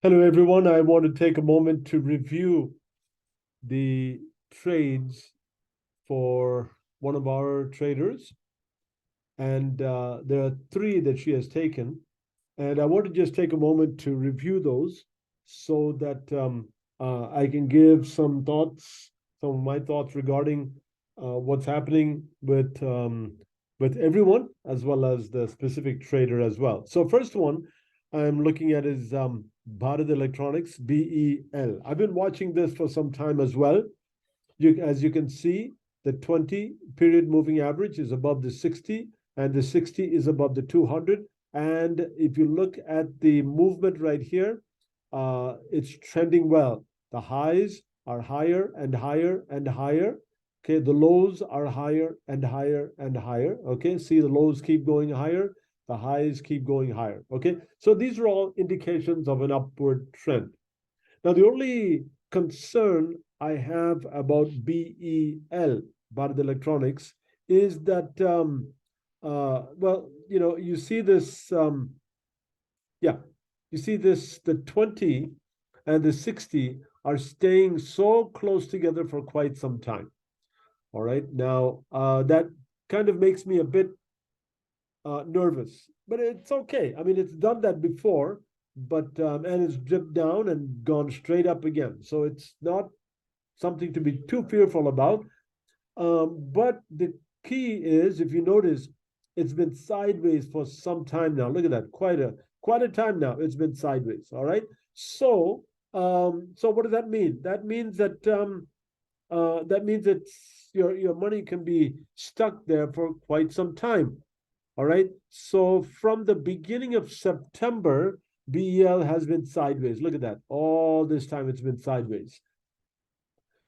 Hello, everyone. I want to take a moment to review the trades for one of our traders. And there are three that she has taken. And I want to just take a moment to review those so that I can give some thoughts, some of my thoughts regarding what's happening with everyone, as well as the specific trader as well. So first one I'm looking at is Bharat Electronics, BEL. I've been watching this for some time as well. As you can see, the 20 period moving average is above the 60, and the 60 is above the 200. And if you look at the movement right here, it's trending well. The highs are higher and higher and higher. Okay, the lows are higher and higher and higher. Okay, see the lows keep going higher, the highs keep going higher. Okay, so these are all indications of an upward trend. Now, the only concern I have about BEL, Bharat Electronics, is that, well, you see this, yeah, you see this, the 20 and the 60 are staying so close together for quite some time. All right. Now, that kind of makes me a bit nervous, but it's okay. I mean, it's done that before, but and it's dipped down and gone straight up again. So it's not something to be too fearful about. But the key is, if you notice, it's been sideways for some time now. Look at that, quite a time now. It's been sideways. All right. So so what does that mean? That means that your money can be stuck there for quite some time. All right. So from the beginning of September, BEL has been sideways. Look at that. All this time it's been sideways.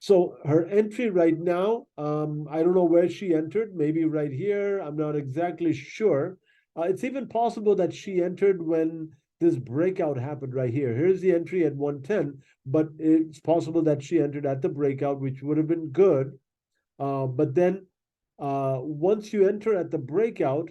So her entry right now, I don't know where she entered, maybe right here. I'm not exactly sure. It's even possible that she entered when this breakout happened right here. Here's the entry at 110, but it's possible that she entered at the breakout, which would have been good. But then once you enter at the breakout,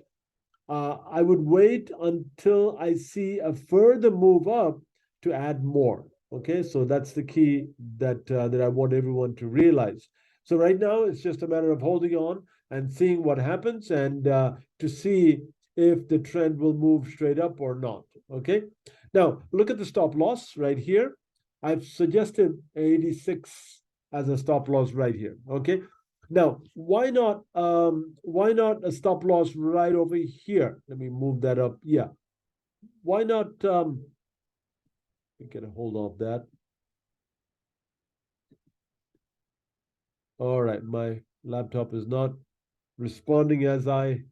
I would wait until I see a further move up to add more. Okay, so that's the key that I want everyone to realize. So right now it's just a matter of holding on and seeing what happens, and to see if the trend will move straight up or not. Okay, now look at the stop loss right here. I've suggested 86 as a stop loss right here. Okay, now, why not a stop loss right over here? Let me move that up. Yeah. Why not get a hold of that? All right, my laptop is not responding as I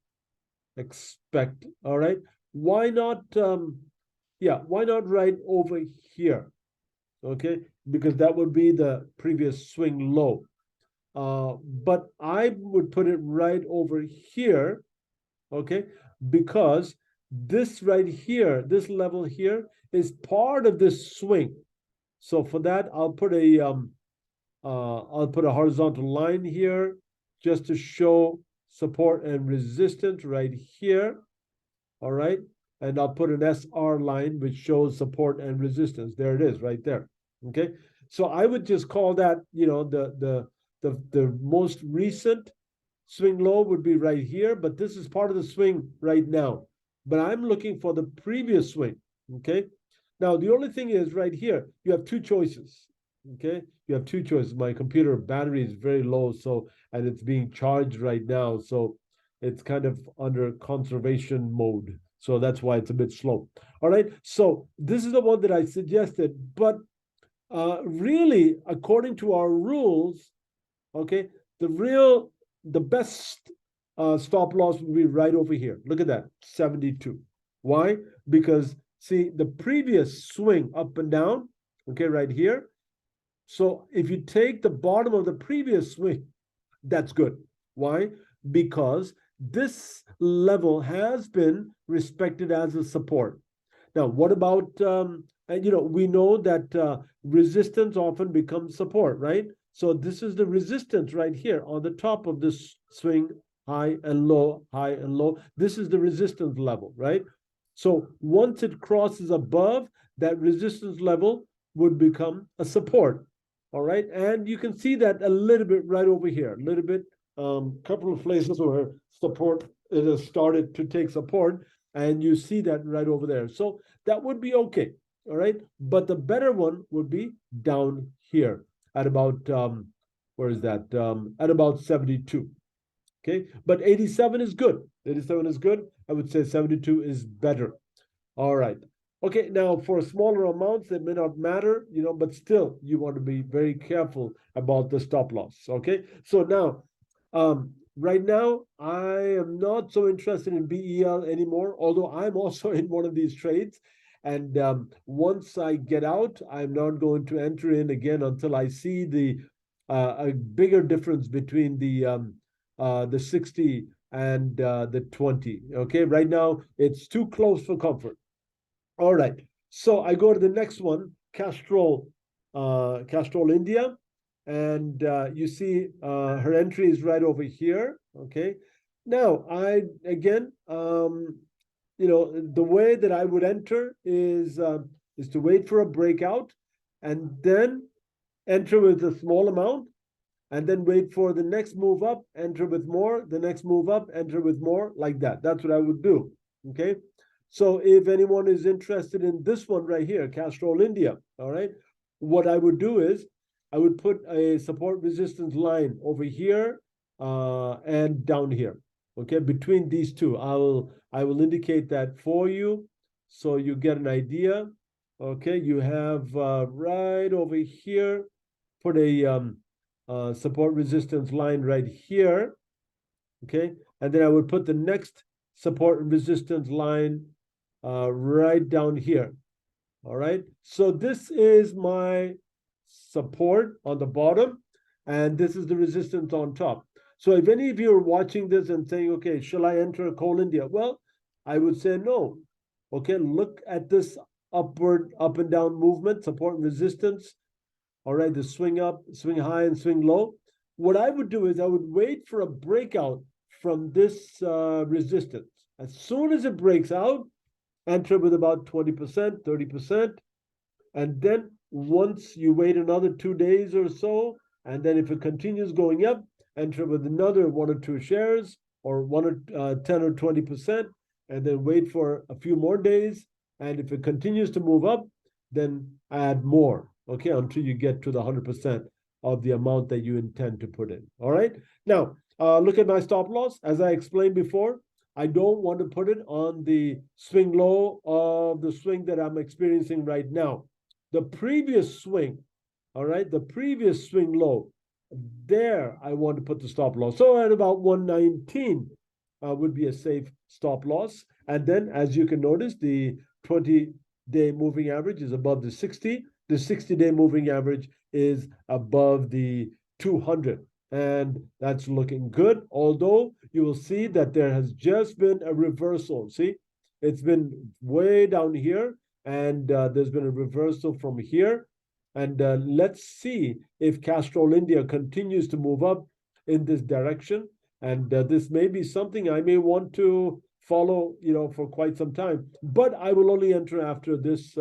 expect. All right. Why not yeah, why not right over here? Okay, because that would be the previous swing low. But I would put it right over here, okay, because this right here, this level here, is part of this swing. So for that, I'll put a horizontal line here just to show support and resistance right here. All right, and I'll put an SR line which shows support and resistance. There it is, right there. Okay, so I would just call that, the most recent swing low would be right here, but this is part of the swing right now. But I'm looking for the previous swing. Okay. Now, the only thing is right here, you have two choices. Okay. You have two choices. My computer battery is very low, so, and it's being charged right now. So it's kind of under conservation mode. So that's why it's a bit slow. All right. So this is the one that I suggested. But really, according to our rules, okay, the best stop loss would be right over here. Look at that, 72. Why? Because see the previous swing up and down, okay, right here. So if you take the bottom of the previous swing, that's good. Why? Because this level has been respected as a support. Now, what about, and we know that resistance often becomes support, right? So this is the resistance right here on the top of this swing, high and low, high and low. This is the resistance level, right? So once it crosses above, that resistance level would become a support. All right. And you can see that a little bit right over here, a little bit, couple of places where support, it has started to take support. And you see that right over there. So that would be okay. All right. But the better one would be down here at about, where is that? At about 72. Okay. But 87 is good. 87 is good. I would say 72 is better. All right. Okay, now for smaller amounts, it may not matter, but still you want to be very careful about the stop loss. Okay. So now, right now, I am not so interested in BEL anymore, although I'm also in one of these trades. And once I get out, I'm not going to enter in again until I see a bigger difference between the 60 and the 20. Okay, right now it's too close for comfort. All right. So I go to the next one, Castrol India. And you see her entry is right over here. Okay. Now, again, the way that I would enter is to wait for a breakout and then enter with a small amount and then wait for the next move up, enter with more, the next move up, enter with more, like that. That's what I would do. Okay. So if anyone is interested in this one right here, Castrol India, all right, what I would do is I would put a support resistance line over here and down here. Okay, between these two, I will indicate that for you so you get an idea. Okay, you have right over here, put a support resistance line right here. Okay, and then I would put the next support and resistance line right down here. All right. So this is my support on the bottom, and this is the resistance on top. So if any of you are watching this and saying, okay, shall I enter Coal India? Well, I would say no. Okay, look at this upward, up and down movement, support and resistance. All right, the swing up, swing high, and swing low. What I would do is I would wait for a breakout from this resistance. As soon as it breaks out, enter with about 20%, 30%. And then once you wait another 2 days or so, and then if it continues going up, enter with another 1 or 2 shares or 10 or 20%, and then wait for a few more days. And if it continues to move up, then add more, okay, until you get to the 100% of the amount that you intend to put in. All right. Now, look at my stop loss. As I explained before, I don't want to put it on the swing low of the swing that I'm experiencing right now. The previous swing, all right, the previous swing low, there I want to put the stop loss. So at about 119 would be a safe stop loss. And then, as you can notice, the 20-day moving average is above the 60. The 60-day moving average is above the 200. And that's looking good, although you will see that there has just been a reversal. See, it's been way down here, and there's been a reversal from here. And let's see if Castrol India continues to move up in this direction. And this may be something I may want to follow, for quite some time. But I will only enter after this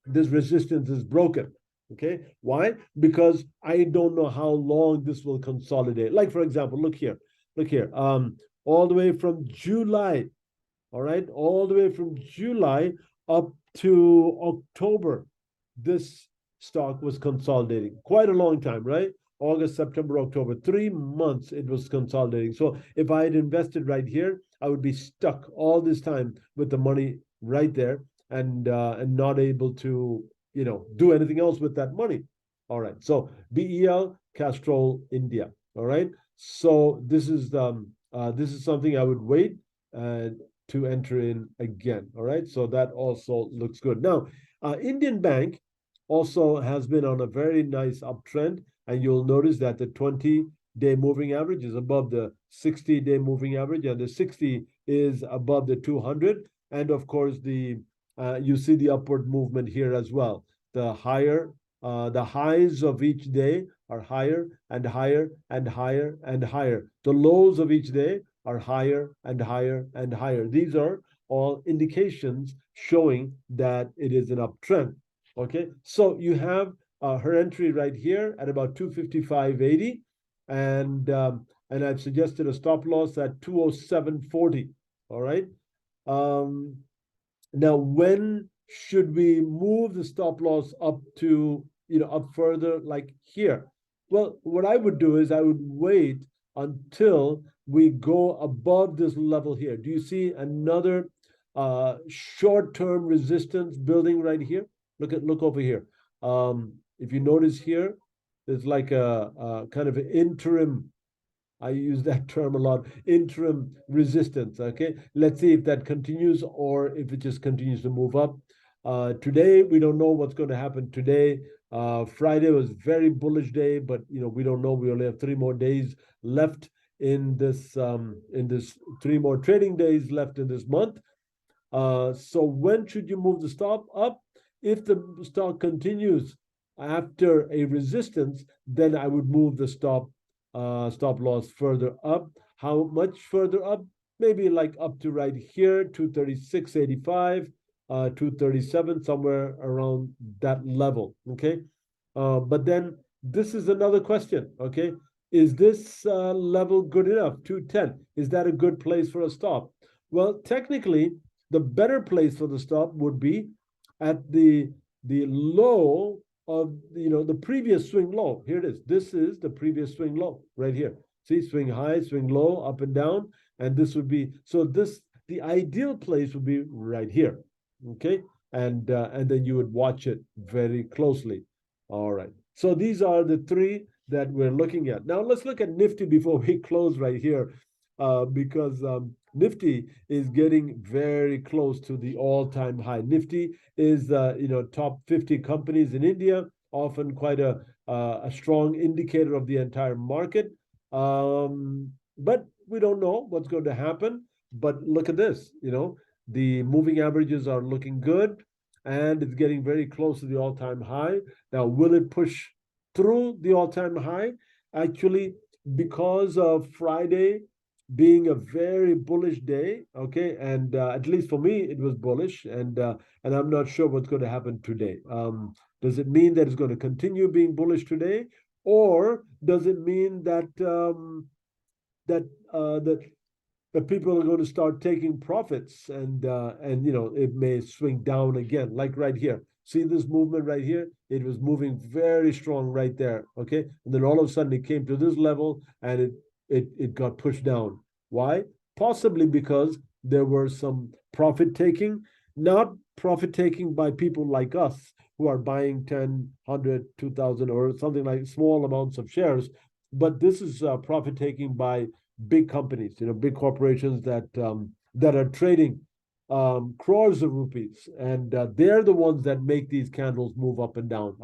this resistance is broken. Okay, why? Because I don't know how long this will consolidate. Like, for example, look here, all the way from July, all right, all the way from July up to October, this stock was consolidating quite a long time, right? August, September, October, 3 months it was consolidating. So if I had invested right here, I would be stuck all this time with the money right there and not able to do anything else with that money. All right. So BEL, Castrol India. All right. So this is something I would wait to enter in again. All right. So that also looks good. Now, Indian Bank also has been on a very nice uptrend, and you'll notice that the 20-day moving average is above the 60-day moving average, and the 60 is above the 200. And of course, you see the upward movement here as well. The highs of each day are higher and higher and higher and higher. The lows of each day are higher and higher and higher. These are all indications showing that it is an uptrend. Okay, so you have her entry right here at about 255.80, and I've suggested a stop loss at 207.40. All right. Um, Now, when should we move the stop loss up to, up further, like here? Well, what I would do is I would wait until we go above this level here. Do you see another short-term resistance building right here? Look over here. If you notice here, there's like a kind of an interim. I use that term a lot, interim resistance. Okay, let's see if that continues or if it just continues to move up. Today, we don't know what's going to happen today. Friday was very bullish day, but we don't know. We only have 3 more days left in this 3 more trading days left in this month. So when should you move the stop up? If the stock continues after a resistance, then I would move the stop loss further up. How much further up? Maybe like up to right here, 236.85, 237, somewhere around that level. Okay. But then this is another question. Okay. Is this level good enough? 210. Is that a good place for a stop? Well, technically, the better place for the stop would be at the low of the previous swing low. Here it is. This is the previous swing low right here. See, swing high, swing low, up and down, and this would be the ideal place would be right here. Okay, and then you would watch it very closely. All right. So these are the three that we're looking at. Now let's look at Nifty before we close right here, because Nifty is getting very close to the all-time high. Nifty is top 50 companies in India, often quite a strong indicator of the entire market. But we don't know what's going to happen. But look at this, the moving averages are looking good, and it's getting very close to the all-time high. Now, will it push through the all-time high? Actually, because of Friday being a very bullish day, okay, and at least for me, it was bullish, and I'm not sure what's going to happen today. Does it mean that it's going to continue being bullish today, or does it mean that that people are going to start taking profits, and it may swing down again, like right here? See this movement right here? It was moving very strong right there, okay, and then all of a sudden it came to this level, and it got pushed down. Why? Possibly because there were some profit taking, not profit taking by people like us who are buying 10, 100, 2,000 or something like small amounts of shares, but this is profit taking by big companies, big corporations that are trading crores of rupees, and they're the ones that make these candles move up and down.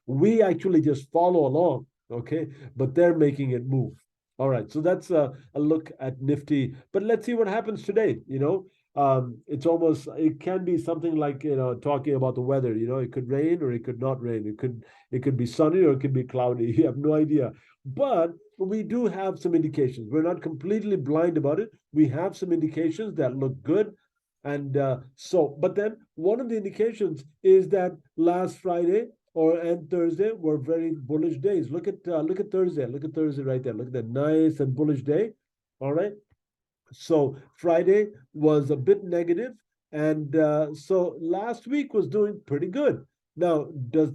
We actually just follow along, okay, but they're making it move. All right, so that's a look at Nifty. But let's see what happens today. It can be something like talking about the weather. It could rain or it could not rain. It could be sunny or it could be cloudy. You have no idea. But we do have some indications. We're not completely blind about it. We have some indications that look good. And but then one of the indications is that last Friday and Thursday were very bullish days. Look at Thursday. Look at Thursday right there. Look at that nice and bullish day. All right. So Friday was a bit negative, and so last week was doing pretty good. Now,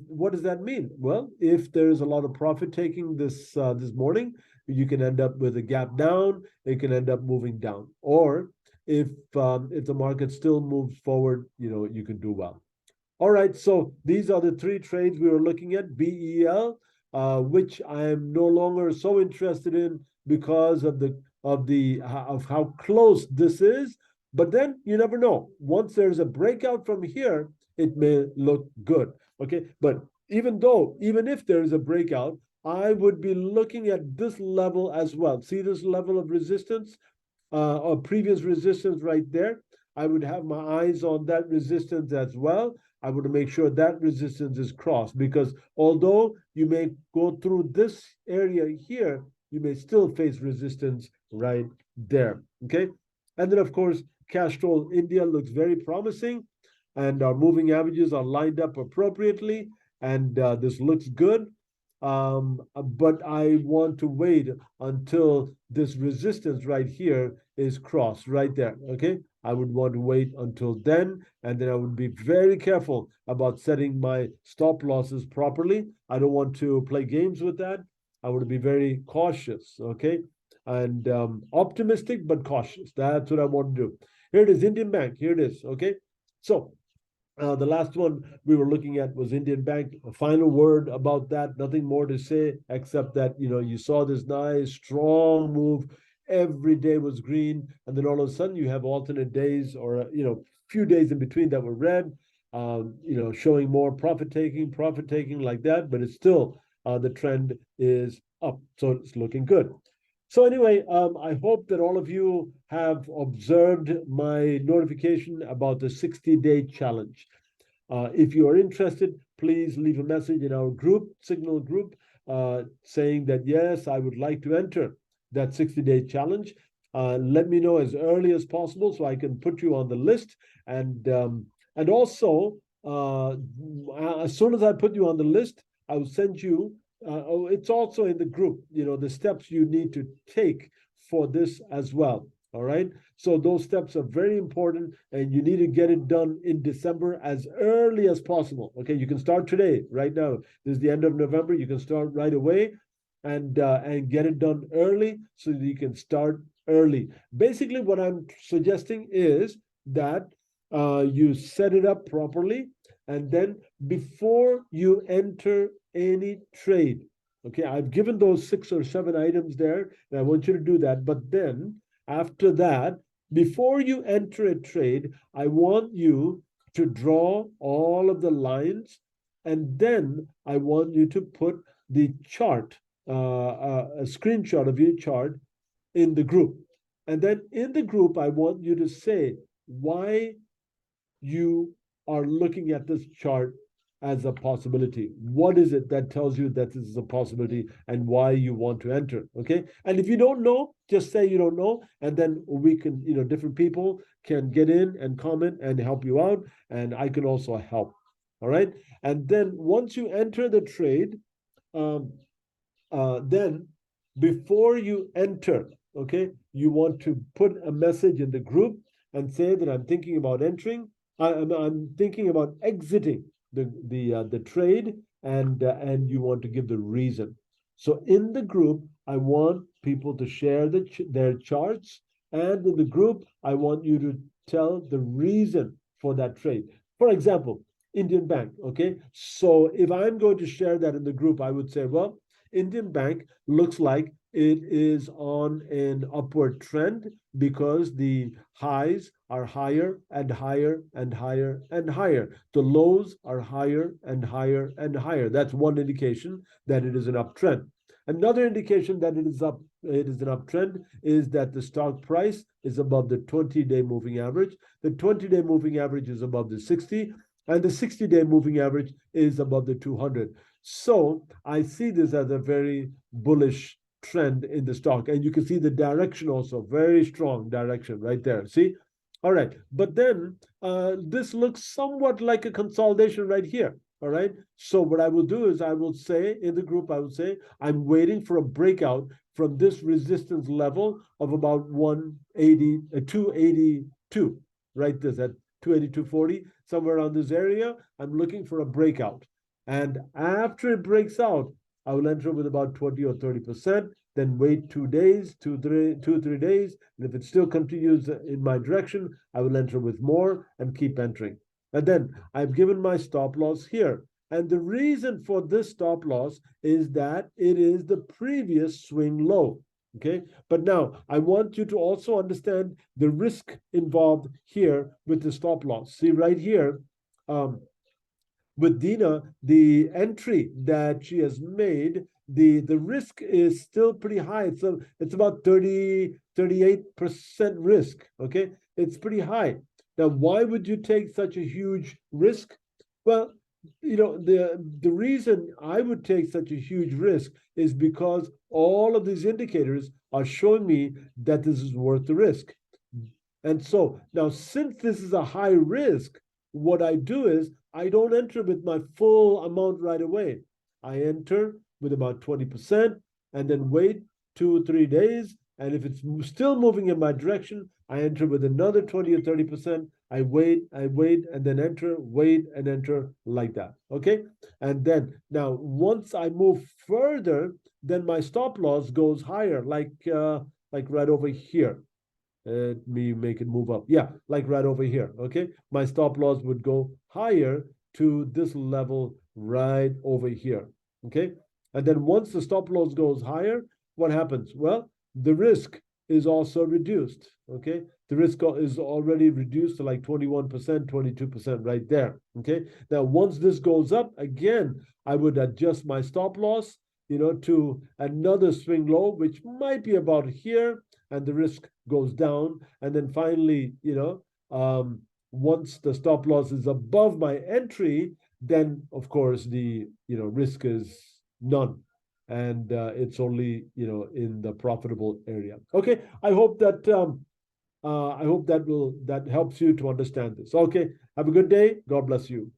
what does that mean? Well, if there's a lot of profit taking this morning, you can end up with a gap down. It can end up moving down, or if the market still moves forward, you can do well. All right, so these are the three trades we were looking at. BEL, which I am no longer so interested in because of how close this is. But then you never know. Once there's a breakout from here, it may look good. Okay, but even if there is a breakout, I would be looking at this level as well. See this level of resistance, or previous resistance right there. I would have my eyes on that resistance as well. I would make sure that resistance is crossed, because although you may go through this area here, you may still face resistance right there. Okay. And then, of course, Castrol India looks very promising, and our moving averages are lined up appropriately, and this looks good. But I want to wait until this resistance right here is crossed right there. Okay, I would want to wait until then, and then I would be very careful about setting my stop losses properly. I don't want to play games with that. I want to be very cautious. Okay, and optimistic but cautious. That's what I want to do. Here it is, Indian Bank. Here it is. Okay, so the last one we were looking at was Indian Bank. A final word about that. Nothing more to say except that you saw this nice strong move. Every day was green, and then all of a sudden you have alternate days, or few days in between that were red. Showing more profit taking like that, but it's still the trend is up, so it's looking good. So anyway, I hope that all of you have observed my notification about the 60-day challenge. If you are interested, please leave a message in our group, Signal group, saying that, yes, I would like to enter that 60-day challenge. Let me know as early as possible so I can put you on the list. And also, as soon as I put you on the list, I will send you it's also in the group, the steps you need to take for this as well. All right. So those steps are very important, and you need to get it done in December as early as possible. Okay. You can start today, right now. This is the end of November. You can start right away and get it done early so that you can start early. Basically, what I'm suggesting is that you set it up properly, and then before you enter any trade. Okay, I've given those 6 or 7 items there, and I want you to do that. But then after that, before you enter a trade, I want you to draw all of the lines, and then I want you to put the chart, a screenshot of your chart in the group. And then in the group, I want you to say why you are looking at this chart as a possibility. What is it that tells you that this is a possibility and why you want to enter? Okay. And if you don't know, just say you don't know. And then we can, different people can get in and comment and help you out. And I can also help. All right. And then once you enter the trade, then before you enter, okay, you want to put a message in the group and say that I'm thinking about entering. I'm thinking about exiting the trade, and you want to give the reason. So in the group, I want people to share their charts, and in the group, I want you to tell the reason for that trade. For example, Indian Bank. Okay, so if I'm going to share that in the group, I would say, well, Indian Bank looks like it is on an upward trend because the highs are higher and higher and higher and higher. The lows are higher and higher and higher. That's one indication that it is an uptrend. Another indication that it is an uptrend is that the stock price is above the 20-day moving average. The 20-day moving average is above the 60, and the 60-day moving average is above the 200. So I see this as a very bullish trend in the stock. And you can see the direction also, very strong direction right there. See? All right. But then this looks somewhat like a consolidation right here. All right. So what I will do is I will say in the group, I will say, I'm waiting for a breakout from this resistance level of about 180, 282, right? This at 282.40, somewhere around this area. I'm looking for a breakout. And after it breaks out, I will enter with about 20 or 30%, then wait 2 days, 3 days. And if it still continues in my direction, I will enter with more and keep entering. And then I've given my stop loss here. And the reason for this stop loss is that it is the previous swing low. Okay, but now I want you to also understand the risk involved here with the stop loss. See right here, with Dina, the entry that she has made, the risk is still pretty high. So it's about 38% risk. Okay, it's pretty high. Now, why would you take such a huge risk? Well, the reason I would take such a huge risk is because all of these indicators are showing me that this is worth the risk. And so now, since this is a high risk, what I do is I don't enter with my full amount right away. I enter with about 20% and then wait 2 or 3 days. And if it's still moving in my direction, I enter with another 20 or 30%. I wait, and then enter, wait, and enter like that. Okay. And then now, once I move further, then my stop loss goes higher, like right over here. Let me make it move up. Yeah, like right over here. Okay. My stop loss would go higher to this level right over here. Okay. And then once the stop loss goes higher, what happens? Well, the risk is also reduced. Okay. The risk is already reduced to like 21%, 22% right there. Okay. Now, once this goes up, again, I would adjust my stop loss, to another swing low, which might be about here, and the risk goes down. And then finally, once the stop loss is above my entry, then of course the risk is none, and it's only in the profitable area. Okay, I hope that helps you to understand this. Okay, have a good day. God bless you.